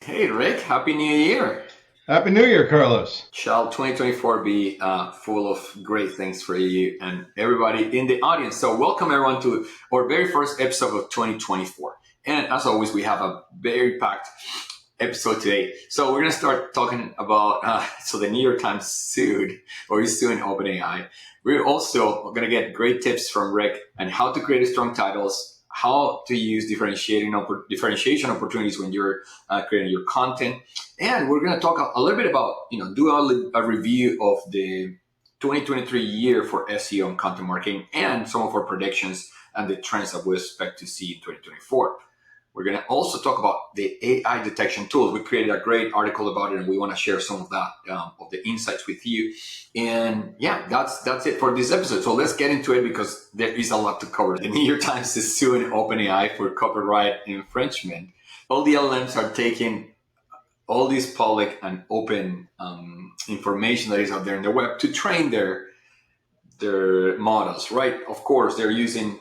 Hey Rick, Happy New Year! Happy New Year, Carlos. Shall 2024 be full of great things for you and everybody in the audience? So, welcome everyone to our very first episode of 2024. And as always, we have a very packed episode today. So, we're going to start talking about the New York Times is suing OpenAI. We're also going to get great tips from Rick on how to create strong titles, how to use differentiation opportunities when you're creating your content, and we're going to talk a little bit about, do a review of the 2023 year for SEO and content marketing and some of our predictions and the trends that we expect to see in 2024. We're going to also talk about the AI detection tools. We created a great article about it, and we want to share some of that, of the insights with you. And yeah, that's it for this episode. So let's get into it because there is a lot to cover. The New York Times is suing OpenAI for copyright infringement. All the LLMs are taking all this public and open information that is out there in the web to train their models, right? Of course, they're using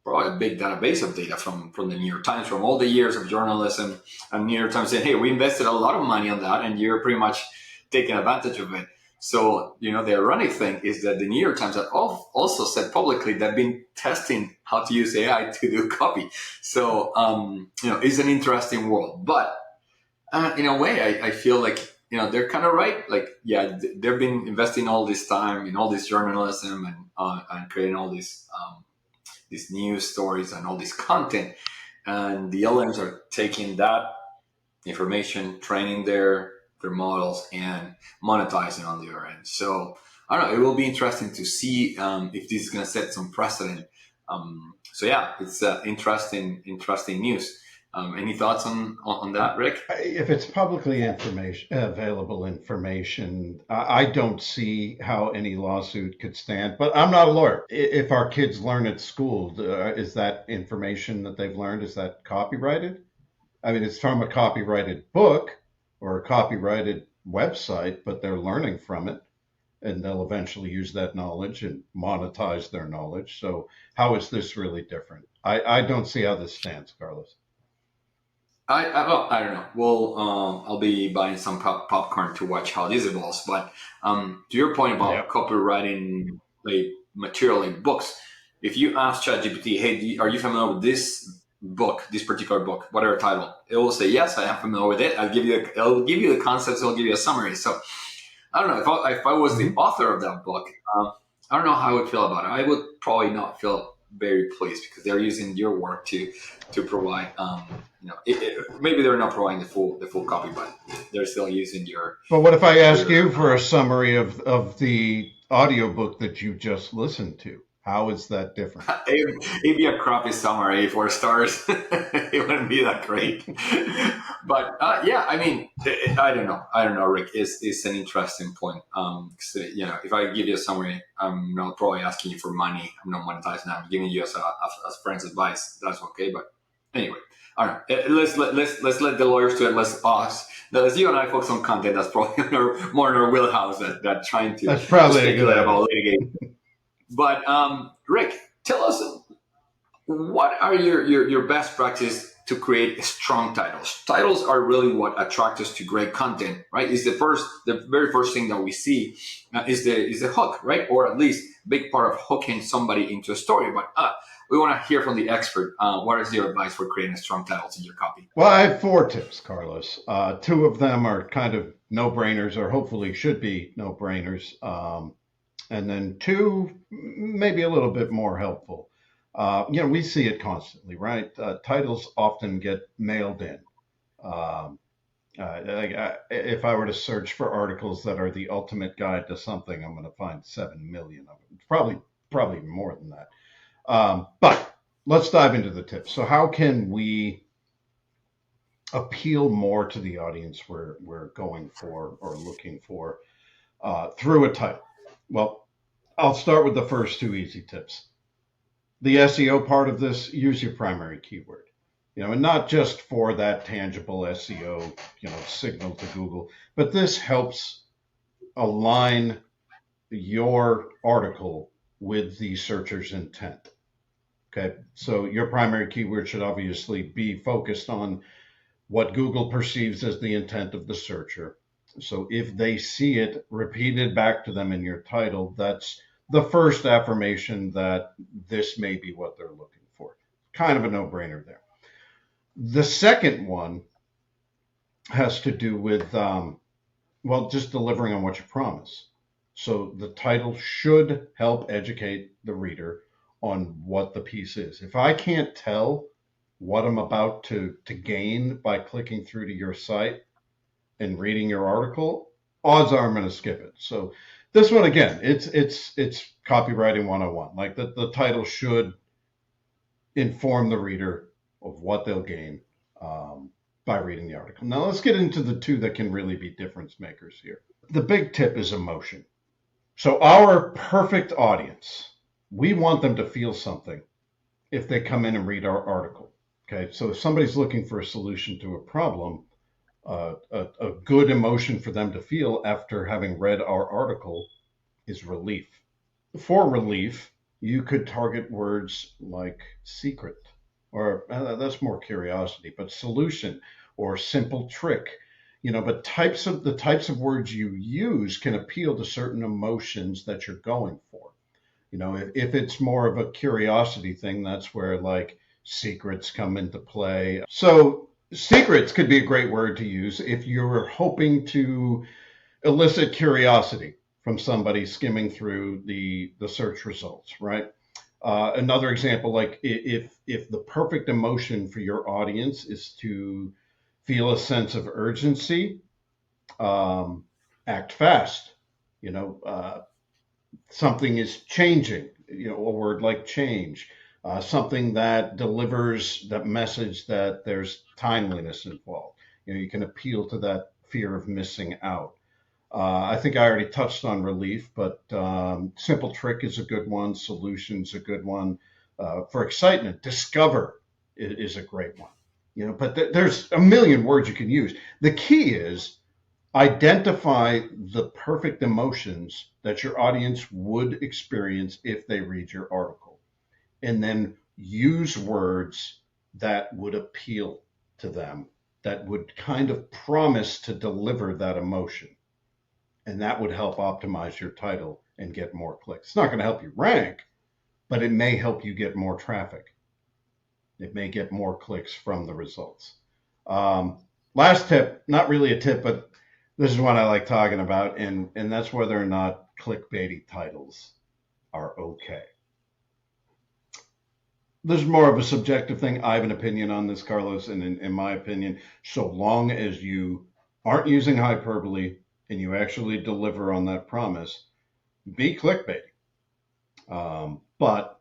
probably a big database of data from the New York Times, from all the years of journalism, and New York Times saying, "Hey, we invested a lot of money on that, and you're pretty much taking advantage of it." So, the ironic thing is that the New York Times has also said publicly they've been testing how to use AI to do copy. So, it's an interesting world, but in a way, I feel like they're kind of right. Like, yeah, they've been investing all this time in all this journalism and creating all these news stories and all this content, and the LMs are taking that information, training their models, and monetizing on the other end. So I don't know. It will be interesting to see if this is going to set some precedent. So yeah, it's interesting news. Any thoughts on that, Rick? If it's publicly available information, I don't see how any lawsuit could stand. But I'm not a lawyer. If our kids learn at school, is that information that they've learned, is that copyrighted? I mean, it's from a copyrighted book or a copyrighted website, but they're learning from it, and they'll eventually use that knowledge and monetize their knowledge. So how is this really different? I don't see how this stands, Carlos. Well, I don't know. Well, I'll be buying some popcorn to watch how this evolves. But to your point about Yep. copywriting like material in books, if you ask ChatGPT, "Hey, are you familiar with this particular book, whatever title?" It will say, "Yes, I am familiar with it. It'll give you the concepts. It'll give you a summary." So I don't know if I was the Mhm. author of that book. I don't know how I would feel about it. I would probably not feel very pleased because they're using your work to provide. Maybe they're not providing the full copy, but they're still using your But what if I ask your you for a summary of the audiobook that you just listened to? How is that different? it'd be a crappy summary for stars. It wouldn't be that great. But yeah, I mean, I don't know, Rick. Is an interesting point. So, if I give you a summary, I'm not probably asking you for money. I'm not monetizing that. I'm giving you as friends advice. That's okay. But anyway, I don't know. Let's let the lawyers do it. Let's you and I focus on content. That's probably more in our wheelhouse that trying to That's probably a good speculate idea. about litigation. But Rick, tell us, what are your best practice to create strong titles? Titles are really what attract us to great content, right? Is the very first thing that we see is the hook, right? Or at least big part of hooking somebody into a story. But we want to hear from the expert. What is your advice for creating strong titles in your copy? Well, I have four tips, Carlos. Two of them are kind of no brainers, or hopefully should be no brainers. And then two, maybe a little bit more helpful. We see it constantly, right? Titles often get mailed in. Um, if I were to search for articles that are the ultimate guide to something, I'm going to find 7 million of them. Probably more than that. But let's dive into the tips. So, how can we appeal more to the audience we're going for or looking for through a title? Well, I'll start with the first two easy tips. The SEO part of this: use your primary keyword. And not just for that tangible SEO, signal to Google, but this helps align your article with the searcher's intent. Okay, so your primary keyword should obviously be focused on what Google perceives as the intent of the searcher. So if they see it repeated back to them in your title, that's the first affirmation that this may be what they're looking for. Kind of a no-brainer there. The second one has to do with, well, just delivering on what you promise. So the title should help educate the reader on what the piece is. If I can't tell what I'm about to gain by clicking through to your site and reading your article, odds are I'm going to skip it. So this one, again, it's copywriting 101. Like the title should inform the reader of what they'll gain by reading the article. Now let's get into the two that can really be difference makers here. The big tip is emotion. So our perfect audience, we want them to feel something if they come in and read our article. Okay, so if somebody's looking for a solution to a problem, a good emotion for them to feel after having read our article is relief. For relief, you could target words like secret, or that's more curiosity, but solution or simple trick. But the types of words you use can appeal to certain emotions that you're going for. If it's more of a curiosity thing, that's where like secrets come into play. So secrets could be a great word to use if you're hoping to elicit curiosity from somebody skimming through the search results, right? Another example, like if the perfect emotion for your audience is to feel a sense of urgency, act fast. Something is changing. A word like change, something that delivers that message that there's timeliness involved. You can appeal to that fear of missing out. I think I already touched on relief, but simple trick is a good one. Solution's a good one. For excitement, discover is a great one. But there's a million words you can use. The key is identify the perfect emotions that your audience would experience if they read your article, and then use words that would appeal to them, that would kind of promise to deliver that emotion. And that would help optimize your title and get more clicks. It's not going to help you rank, but it may help you get more traffic. It may get more clicks from the results. Last tip, not really a tip, but this is one I like talking about, and that's whether or not clickbaity titles are okay. This is more of a subjective thing. I have an opinion on this, Carlos, and in my opinion, so long as you aren't using hyperbole and you actually deliver on that promise, be clickbaity. But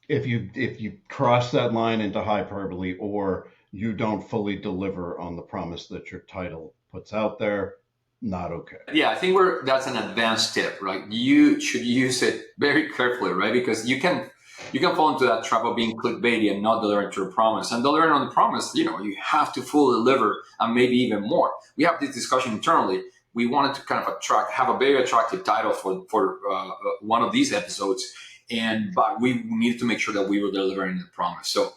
if you cross that line into hyperbole, or you don't fully deliver on the promise that your title puts out there, not okay. Yeah, I think that's an advanced tip, right? You should use it very carefully, right? Because you can fall into that trap of being clickbaity and not delivering to a promise. And delivering on the promise, you have to fully deliver, and maybe even more. We have this discussion internally. We wanted to kind of have a very attractive title for one of these episodes, but we needed to make sure that we were delivering the promise. So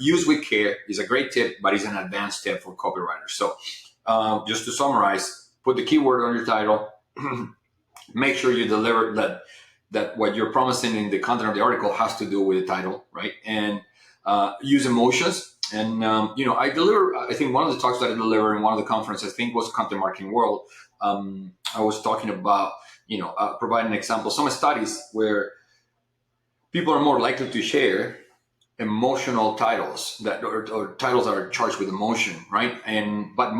use with care is a great tip, but it's an advanced tip for copywriters. So just to summarize, put the keyword on your title. Make sure you deliver that what you're promising in the content of the article has to do with the title, right? And use emotions. And I think one of the talks that I delivered in one of the conferences, I think was Content Marketing World. I was talking about providing an example, some studies where people are more likely to share emotional titles or titles that are charged with emotion, right? But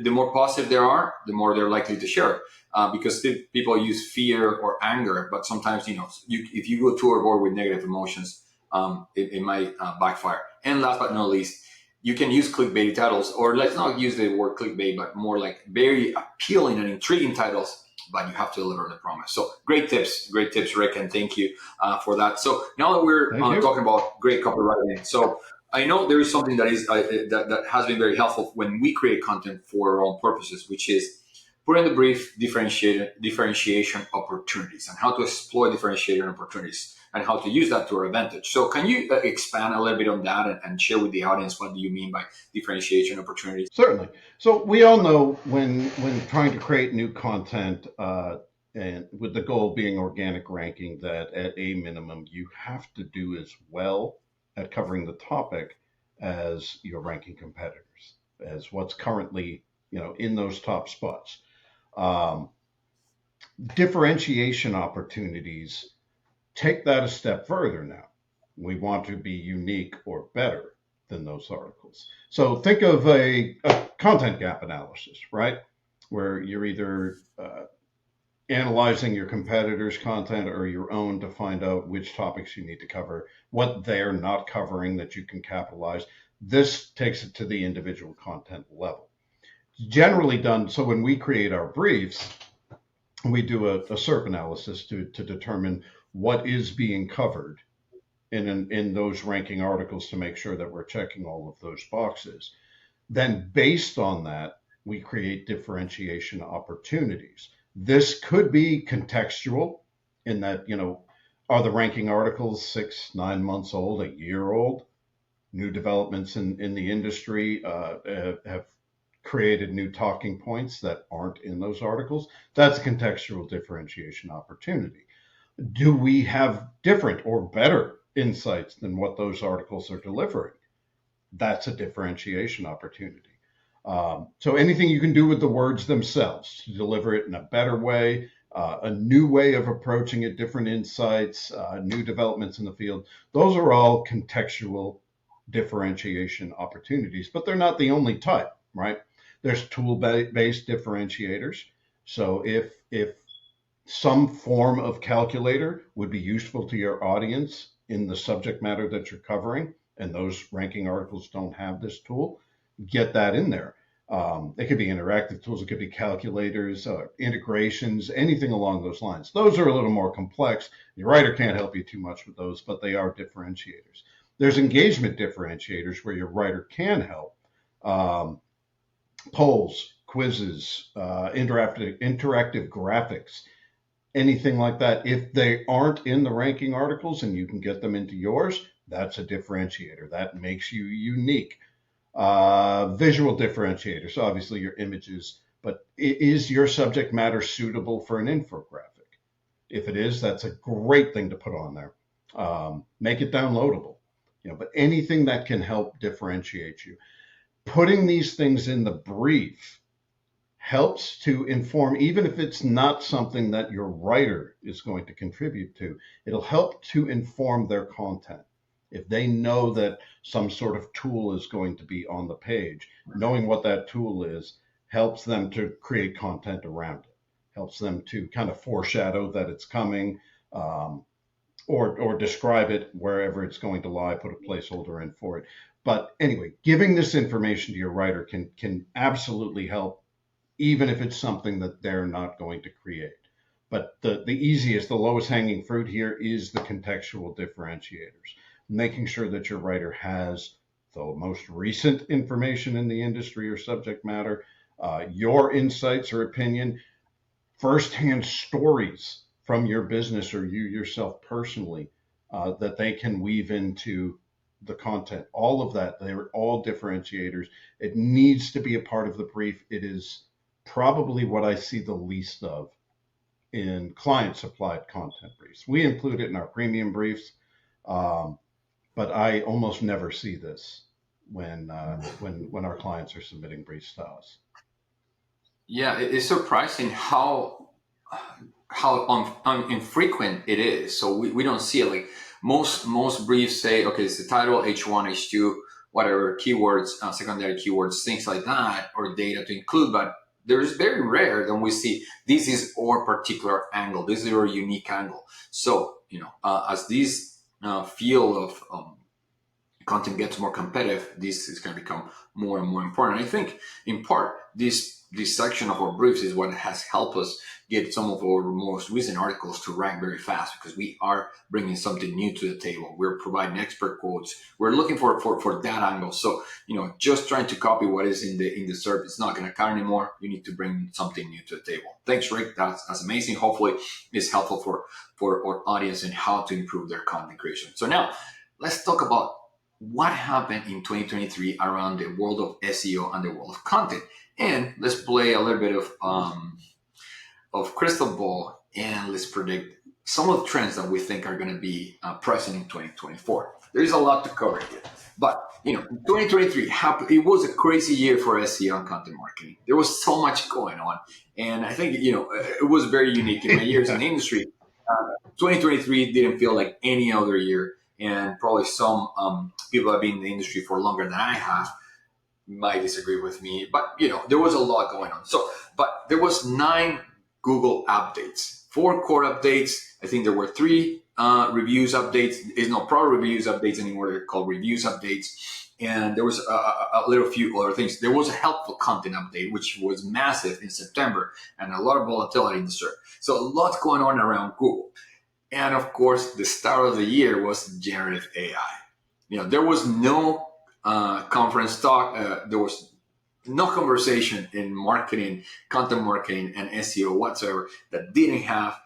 the more positive there are, the more they're likely to share, because people use fear or anger. But sometimes, if you go too overboard with negative emotions, it might backfire. And last but not least, you can use clickbait titles, or let's not use the word clickbait, but more like very appealing and intriguing titles, but you have to deliver the promise. So great tips, Rick, and thank you for that. So now that we're talking about great copywriting, so I know there is something that is that has been very helpful when we create content for our own purposes, which is put in the brief differentiation opportunities and how to exploit differentiation opportunities. and how to use that to our advantage. So can you expand a little bit on that and share with the audience what do you mean by differentiation opportunities? Certainly. So we all know when trying to create new content, and with the goal being organic ranking, that at a minimum you have to do as well at covering the topic as your ranking competitors, as what's currently in those top spots. Um, Differentiation opportunities take that a step further now. We want to be unique or better than those articles. So think of a content gap analysis, right? Where you're either analyzing your competitors' content or your own to find out which topics you need to cover, what they're not covering that you can capitalize. This takes it to the individual content level. Generally done, so when we create our briefs, we do a SERP analysis to determine what is being covered in those ranking articles to make sure that we're checking all of those boxes. Then based on that, we create differentiation opportunities. This could be contextual in that, are the ranking articles 6, 9 months old, a year old? New developments in the industry have created new talking points that aren't in those articles. That's a contextual differentiation opportunity. Do we have different or better insights than what those articles are delivering? That's a differentiation opportunity. So anything you can do with the words themselves to deliver it in a better way, a new way of approaching it, different insights, new developments in the field, those are all contextual differentiation opportunities, but they're not the only type, right? There's tool-based differentiators. So if some form of calculator would be useful to your audience in the subject matter that you're covering, and those ranking articles don't have this tool, get that in there. It could be interactive tools, it could be calculators, integrations, anything along those lines. Those are a little more complex. Your writer can't help you too much with those, but they are differentiators. There's engagement differentiators where your writer can help. Polls, quizzes, interactive graphics, anything like that. If they aren't in the ranking articles and you can get them into yours, that's a differentiator. That makes you unique. Visual differentiators, so obviously your images, but is your subject matter suitable for an infographic? If it is, that's a great thing to put on there. Make it downloadable, but anything that can help differentiate you. Putting these things in the brief helps to inform, even if it's not something that your writer is going to contribute to, it'll help to inform their content. If they know that some sort of tool is going to be on the page, knowing what that tool is helps them to create content around it, helps them to kind of foreshadow that it's coming, or describe it wherever it's going to lie, put a placeholder in for it. But anyway, giving this information to your writer can absolutely help, even if it's something that they're not going to create. But the easiest, the lowest hanging fruit here is the contextual differentiators, making sure that your writer has the most recent information in the industry or subject matter, your insights or opinion, firsthand stories from your business or you yourself personally, that they can weave into the content. All of that, they're all differentiators. It needs to be a part of the brief. It is probably what I see the least of in client supplied content briefs. We include it in our premium briefs, but I almost never see this when our clients are submitting briefs to us. Yeah, it's surprising how infrequent it is. So we don't see it. Like most briefs say, okay, it's the title, H1, H2, whatever keywords, secondary keywords, things like that, or data to include. But there's very rare that we see this is our particular angle. This is our unique angle. So as this field of content gets more competitive, this is going to become more and more important. I think in part this section of our briefs is what has helped us get some of our most recent articles to rank very fast, because we are bringing something new to the table. We're providing expert quotes. We're looking for that angle. So just trying to copy what is in the SERP, it's not going to cut anymore. You need to bring something new to the table. Thanks, Rick. That's amazing. Hopefully it's helpful for our audience and how to improve their content creation. So now let's talk about what happened in 2023 around the world of SEO and the world of content. And let's play a little bit of crystal ball, and let's predict some of the trends that we think are going to be present in 2024. There is a lot to cover here, but 2023 happened. It was a crazy year for SEO and content marketing. There was so much going on, and I think it was very unique in my years in the industry. 2023 didn't feel like any other year, and probably some people have been in the industry for longer than I have might disagree with me, but there was a lot going on. But there was 9 Google updates, 4 core updates. I think there were 3 reviews updates. There's no pro reviews updates anymore. They're called reviews updates. And there was a little few other things. There was a helpful content update, which was massive in September, and a lot of volatility in the SERP. So a lot going on around Google. And of course, the start of the year was generative AI. There was no conference talk. There was no conversation in marketing, content marketing, and SEO whatsoever that didn't have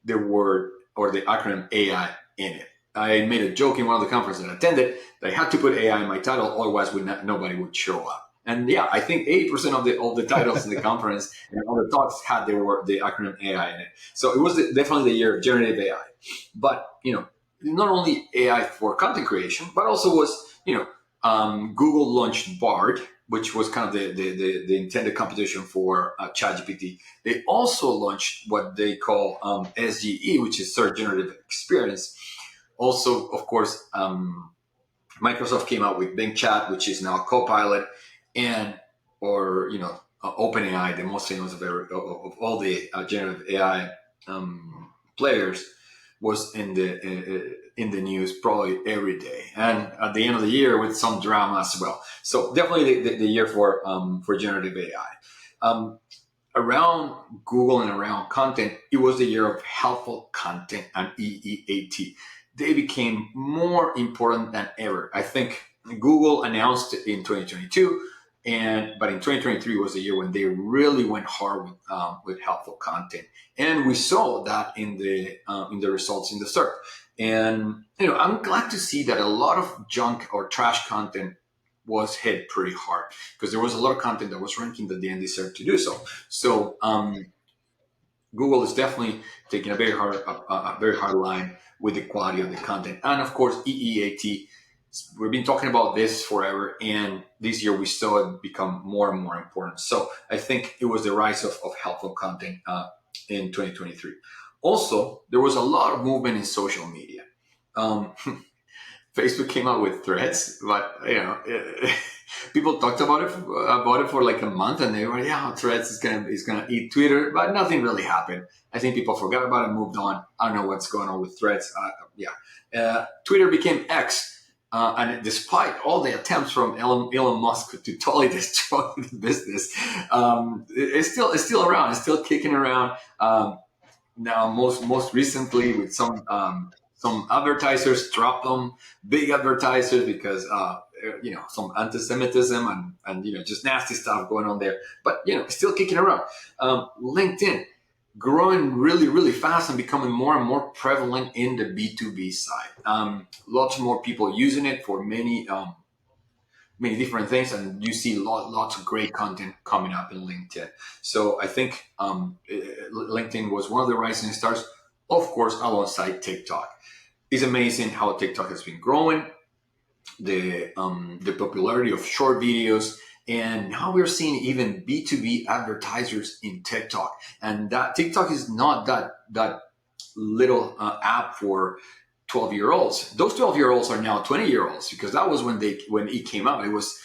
the word or the acronym AI in it. I made a joke in one of the conferences I attended that I had to put AI in my title, otherwise nobody would show up. And yeah, I think 80% of the titles in the conference and all the talks had the acronym AI in it. So it was definitely the year of generative AI. But not only AI for content creation, but also was Google launched Bard, which was kind of the intended competition for ChatGPT. They also launched what they call SGE, which is Search Generative Experience. Also, of course, Microsoft came out with Bing Chat, which is now Copilot, or OpenAI, the most famous of all the generative AI players, was in the news probably every day, and at the end of the year with some drama as well. So definitely the year for generative AI. Around Google and around content, it was the year of helpful content and EEAT. They became more important than ever. I think Google announced it in 2022, but in 2023 was the year when they really went hard with helpful content, and we saw that in the results in the SERP. And I'm glad to see that a lot of junk or trash content was hit pretty hard, because there was a lot of content that was ranking that didn't deserve to do so. So Google is definitely taking a very hard line with the quality of the content, and of course EEAT. We've been talking about this forever, and this year we saw it become more and more important. So I think it was the rise of helpful content in 2023. Also, there was a lot of movement in social media. Facebook came out with Threads, but people talked about it for like a month, and they were, Threads is gonna eat Twitter, but nothing really happened. I think people forgot about it, moved on. I don't know what's going on with Threads. Twitter became X. And despite all the attempts from Elon Musk to totally destroy the business, it's still around. It's still kicking around. Now, most recently, with some advertisers dropped them, big advertisers, because some anti-Semitism and just nasty stuff going on there. But still kicking around. LinkedIn growing really, really fast and becoming more and more prevalent in the B2B side. Lots more people using it for many different things, and you see lots of great content coming up in LinkedIn. So I think LinkedIn was one of the rising stars, of course, alongside TikTok. It's amazing how TikTok has been growing, the popularity of short videos. And now we're seeing even B2B advertisers in TikTok. And that TikTok is not that little app for 12-year-olds. Those 12-year-olds are now 20-year-olds, because that was when it came out. It was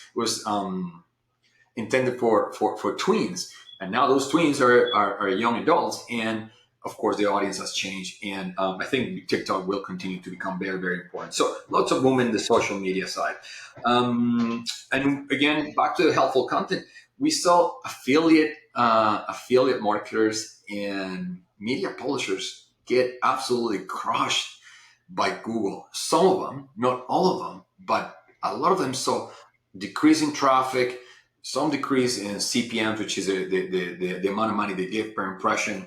intended for tweens. And now those tweens are young adults. And of course, the audience has changed, and I think TikTok will continue to become very, very important. So lots of movement in the social media side. And again, back to the helpful content, we saw affiliate marketers and media publishers get absolutely crushed by Google. Some of them, not all of them, but a lot of them saw decrease in traffic, some decrease in CPMs, which is the amount of money they give per impression.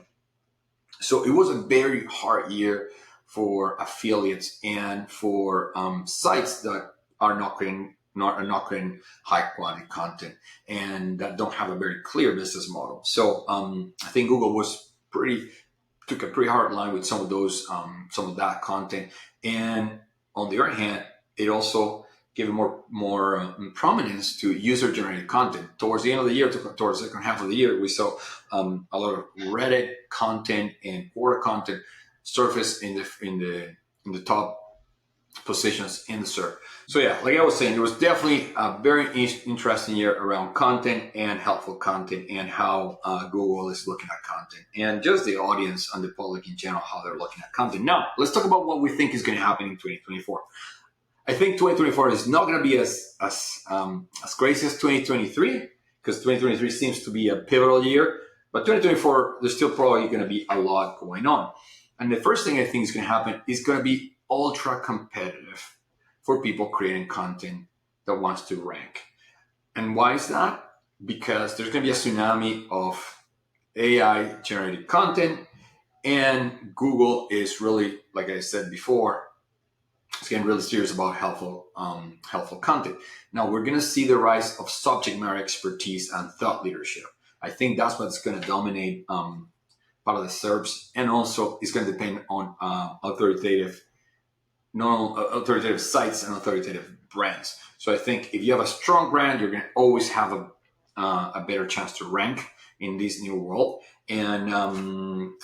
So it was a very hard year for affiliates and for sites that are not creating high quality content and that don't have a very clear business model. So I think Google took a pretty hard line with some of that content, and on the other hand, it also gave more prominence to user generated content. Towards the end of the year, towards the second half of the year, we saw a lot of Reddit content and Quora content surface in the top positions in the SERP. So yeah, like I was saying, it was definitely a very interesting year around content and helpful content and how Google is looking at content and just the audience and the public in general, how they're looking at content. Now, let's talk about what we think is going to happen in 2024. I think 2024 is not going to be as crazy as 2023 because 2023 seems to be a pivotal year. But 2024, there's still probably going to be a lot going on. And the first thing I think is going to happen is going to be ultra competitive for people creating content that wants to rank. And why is that? Because there's going to be a tsunami of AI generated content, and Google is really, like I said before, it's getting really serious about helpful content. Now we're going to see the rise of subject matter expertise and thought leadership. I think that's what's going to dominate part of the SERPs, and also it's going to depend on authoritative sites and authoritative brands. So I think if you have a strong brand, you're going to always have a better chance to rank in this new world. And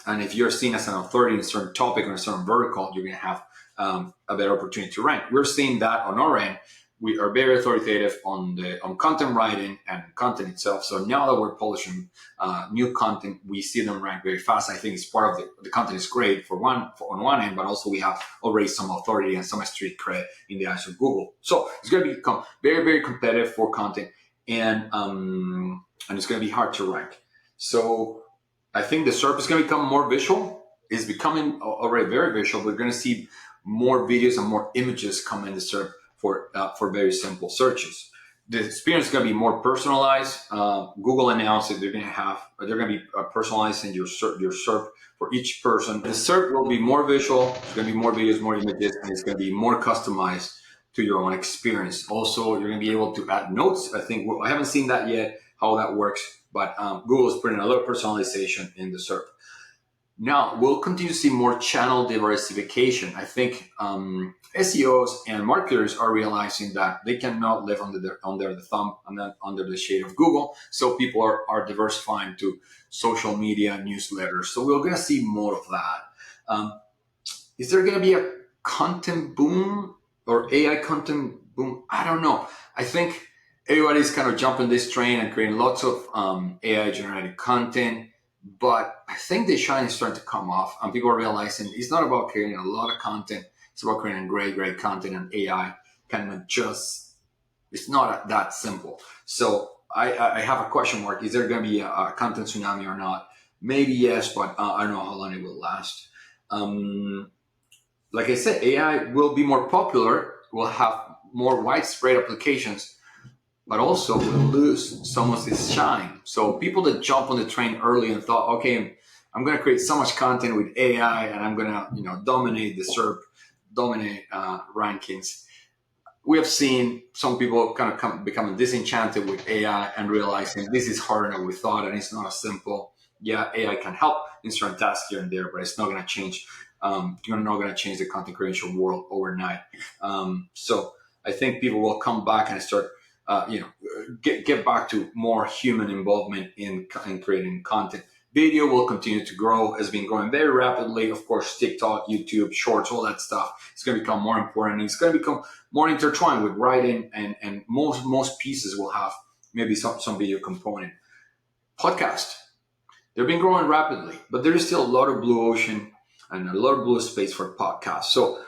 if you're seen as an authority in a certain topic or a certain vertical, you're going to have a better opportunity to rank. We're seeing that on our end. We are very authoritative on content writing and content itself. So now that we're publishing new content, we see them rank very fast. I think it's part of the content is great on one end, but also we have already some authority and some street cred in the eyes of Google. So it's going to become very, very competitive for content, and it's going to be hard to rank. So I think the SERP is going to become more visual. It's becoming already very visual. We're going to see more videos and more images come in the SERP for very simple searches. The experience is going to be more personalized. Google announced that they're going to be personalizing your SERP for each person. The SERP will be more visual. There's going to be more videos, more images, and it's going to be more customized to your own experience. Also, you're going to be able to add notes. I think I haven't seen that yet, how that works, but Google is putting a lot of personalization in the SERP. Now, we'll continue to see more channel diversification. I think SEOs and marketers are realizing that they cannot live under the thumb and then under the shade of Google. So people are diversifying to social media, newsletters. So we're going to see more of that. Is there going to be a content boom or AI content boom? I don't know. I think everybody's kind of jumping this train and creating lots of AI generated content. But I think the shine is starting to come off, and people are realizing it's not about creating a lot of content. It's about creating great content, and AI can it's not that simple. So I have a question mark. Is there going to be a content tsunami or not? Maybe yes, but I don't know how long it will last. Like I said, AI will be more popular, will have more widespread applications, but also will lose some of its shine. So people that jump on the train early and thought, okay, I'm going to create so much content with AI and I'm going to dominate the SERP, dominate rankings. We have seen some people kind of becoming disenchanted with AI and realizing this is harder than we thought, and it's not as simple. Yeah, AI can help in certain tasks here and there, but it's not going to change. You're not going to change the content creation world overnight. So I think people will come back and start get back to more human involvement in creating content. Video will continue to grow, has been growing very rapidly. Of course, TikTok, YouTube, Shorts, all that stuff. It's going to become more important. It's going to become more intertwined with writing, and most pieces will have maybe some video component. Podcast. They've been growing rapidly, but there is still a lot of blue ocean and a lot of blue space for podcasts. So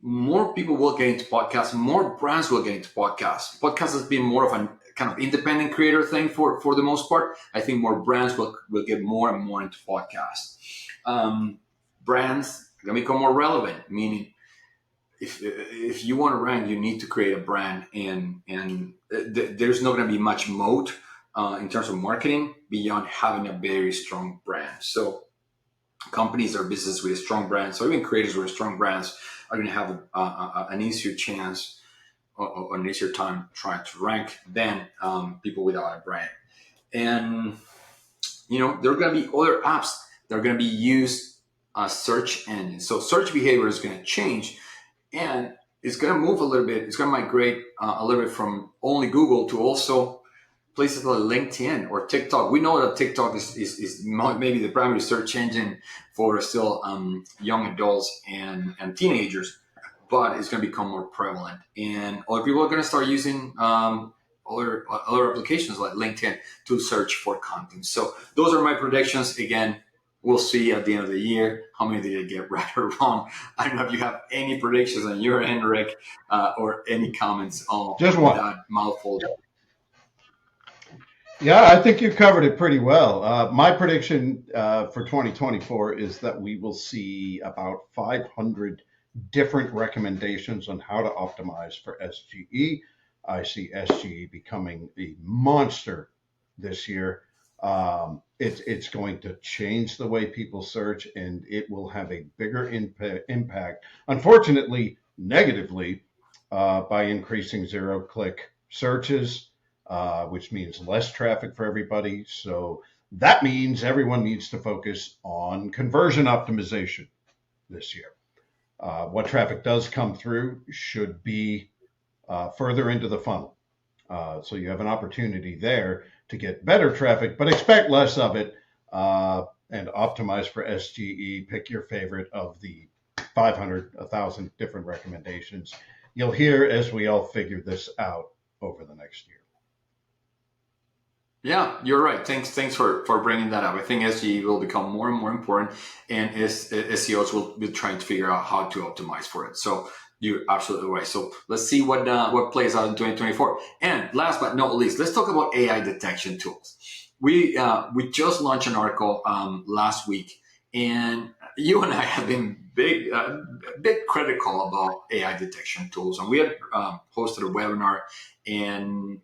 more people will get into podcasts, more brands will get into podcasts. Podcasts has been more of a kind of independent creator thing for the most part. I think more brands will get more and more into podcasts. Brands are going to become more relevant, meaning if you want to rank, you need to create a brand, and there's not going to be much moat in terms of marketing beyond having a very strong brand. So companies or businesses with a strong brands, or even creators with strong brands, are going to have an easier chance or an easier time trying to rank than people without a brand. And there are going to be other apps that are going to be used as search engines. So search behavior is going to change, and it's going to move a little bit. It's going to migrate a little bit from only Google to also places like LinkedIn or TikTok. We know that TikTok is maybe the primary search engine for still young adults and teenagers, but it's going to become more prevalent. And other people are going to start using other applications like LinkedIn to search for content. So those are my predictions. Again, we'll see at the end of the year how many did I get right or wrong. I don't know if you have any predictions on your end, Rick, or any comments on Just one. that mouthful. Yeah, I think you covered it pretty well. My prediction for 2024 is that we will see about 500 different recommendations on how to optimize for SGE. I see SGE becoming a monster this year. It's going to change the way people search, and it will have a bigger impact, unfortunately, negatively, by increasing zero-click searches, which means less traffic for everybody. So that means everyone needs to focus on conversion optimization this year. What traffic does come through should be further into the funnel. So you have an opportunity there to get better traffic, but expect less of it, and optimize for SGE. Pick your favorite of the 500, 1,000 different recommendations. You'll hear as we all figure this out over the next year. Yeah, you're right. Thanks for bringing that up. I think SGE will become more and more important, and SEOs will be trying to figure out how to optimize for it. So you're absolutely right. So let's see what plays out in 2024. And last but not least, let's talk about AI detection tools. We just launched an article last week, and you and I have been big critical about AI detection tools, and we had hosted a webinar. And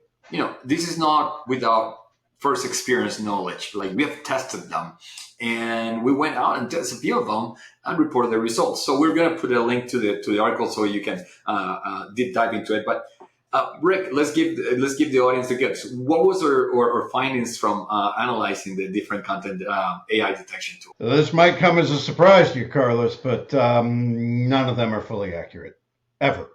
this is not without first experience knowledge. Like, we have tested them, and we went out and tested a few of them and reported the results. So we're going to put a link to the article so you can deep dive into it. But Rick, let's give the audience the goods. What was our findings from analyzing the different content AI detection tools? This might come as a surprise to you, Carlos, but none of them are fully accurate, ever.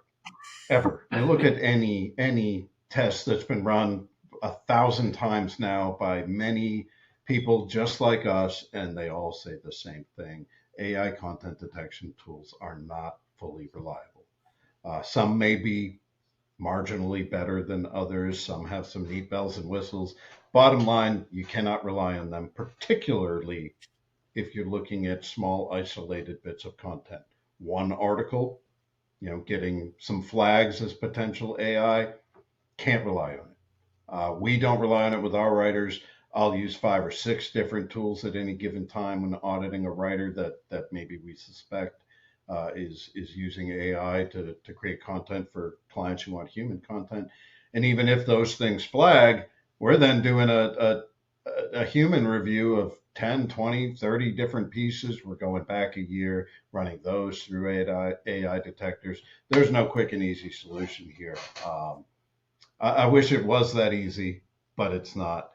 You look at any test that's been run 1,000 times now by many people just like us, and they all say the same thing. AI content detection tools are not fully reliable. Some may be marginally better than others. Some have some neat bells and whistles. Bottom line, you cannot rely on them, particularly if you're looking at small isolated bits of content. One article, getting some flags as potential AI, can't rely on it. We don't rely on it with our writers. I'll use 5 or 6 different tools at any given time when auditing a writer that maybe we suspect is using AI to create content for clients who want human content. And even if those things flag, we're then doing a human review of 10, 20, 30 different pieces. We're going back a year, running those through AI detectors. There's no quick and easy solution here. I wish it was that easy, but it's not.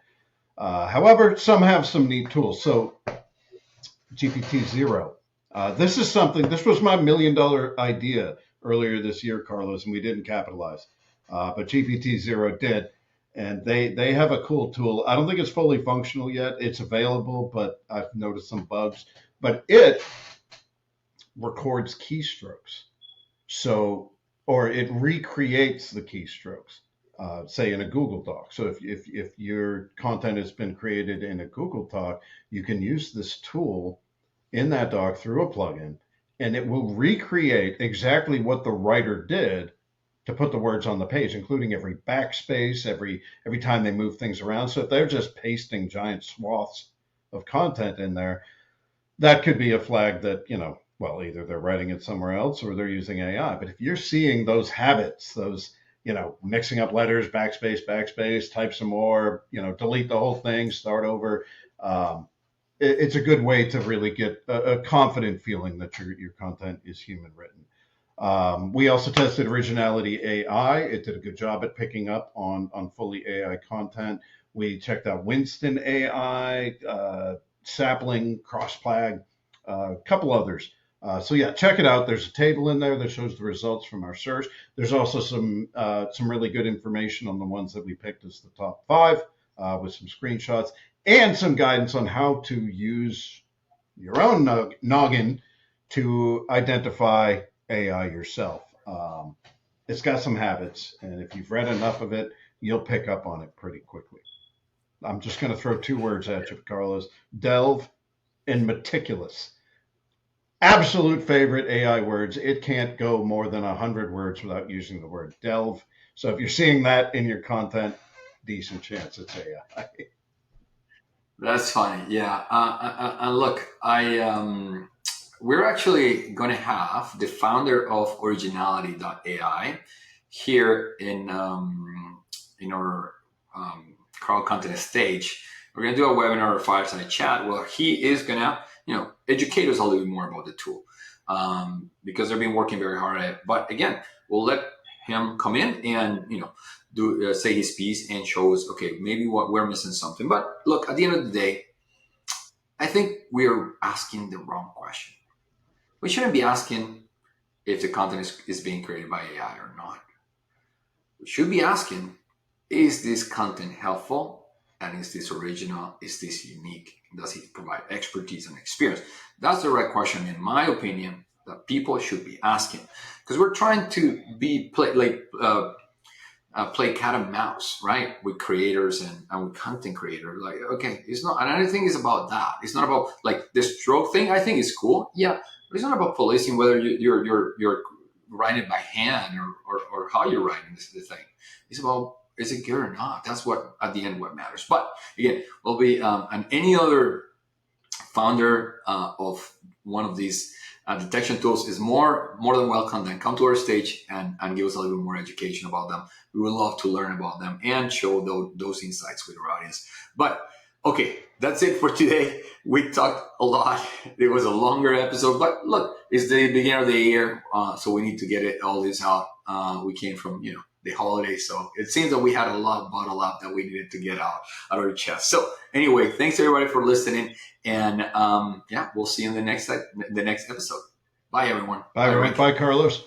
However, some have some neat tools. So GPT-0. This was my $1 million idea earlier this year, Carlos, and we didn't capitalize. But GPT-0 did. And they have a cool tool. I don't think it's fully functional yet. It's available, but I've noticed some bugs. But it records keystrokes. Or it recreates the keystrokes. say in a Google Doc. So if your content has been created in a Google Doc, you can use this tool in that doc through a plugin, and it will recreate exactly what the writer did to put the words on the page, including every backspace, every time they move things around. So if they're just pasting giant swaths of content in there, that could be a flag that, well, either they're writing it somewhere else or they're using AI. But if you're seeing those habits, those, mixing up letters, backspace, type some more, delete the whole thing, start over. It's a good way to really get a confident feeling that your content is human written. We also tested Originality AI. It did a good job at picking up on fully AI content. We checked out Winston AI, Sapling, Crossplag, a couple others. So yeah, check it out. There's a table in there that shows the results from our search. There's also some really good information on the ones that we picked as the top 5 with some screenshots and some guidance on how to use your own noggin to identify AI yourself. It's got some habits, and if you've read enough of it, you'll pick up on it pretty quickly. I'm just going to throw 2 words at you, Carlos: delve and meticulous. Absolute favorite AI words. It can't go more than 100 words without using the word delve. So if you're seeing that in your content, decent chance it's AI. That's funny. Yeah. And look, we're actually going to have the founder of Originality.ai here in our crowd content stage. We're going to do a webinar or fireside chat where he is going to, educate us a little bit more about the tool because they've been working very hard at it. But again, we'll let him come in and, do say his piece and show us, okay, maybe what we're missing something. But look, at the end of the day, I think we're asking the wrong question. We shouldn't be asking if the content is being created by AI or not. We should be asking, is this content helpful? And is this original? Is this unique? Does it provide expertise and experience? That's the right question, in my opinion, that people should be asking. Because we're trying to play cat and mouse, right? With creators and with content creators. Like, okay, it's not, and I don't think it's about that. It's not about like the stroke thing. I think is cool. Yeah. But it's not about policing whether you're writing by hand or how you're writing this thing. It's about, is it good or not? That's what, at the end, what matters. But again, we'll be, and any other founder of one of these detection tools is more than welcome. Then come to our stage and give us a little bit more education about them. We would love to learn about them and show those insights with our audience. But okay, that's it for today. We talked a lot. It was a longer episode, but look, it's the beginning of the year, so we need to get all this out. We came from the holidays, so it seems that we had a lot bottled up that we needed to get out of our chest. So anyway, thanks everybody for listening, and we'll see you in the next episode. Bye everyone. Bye everyone. Bye, Carlos.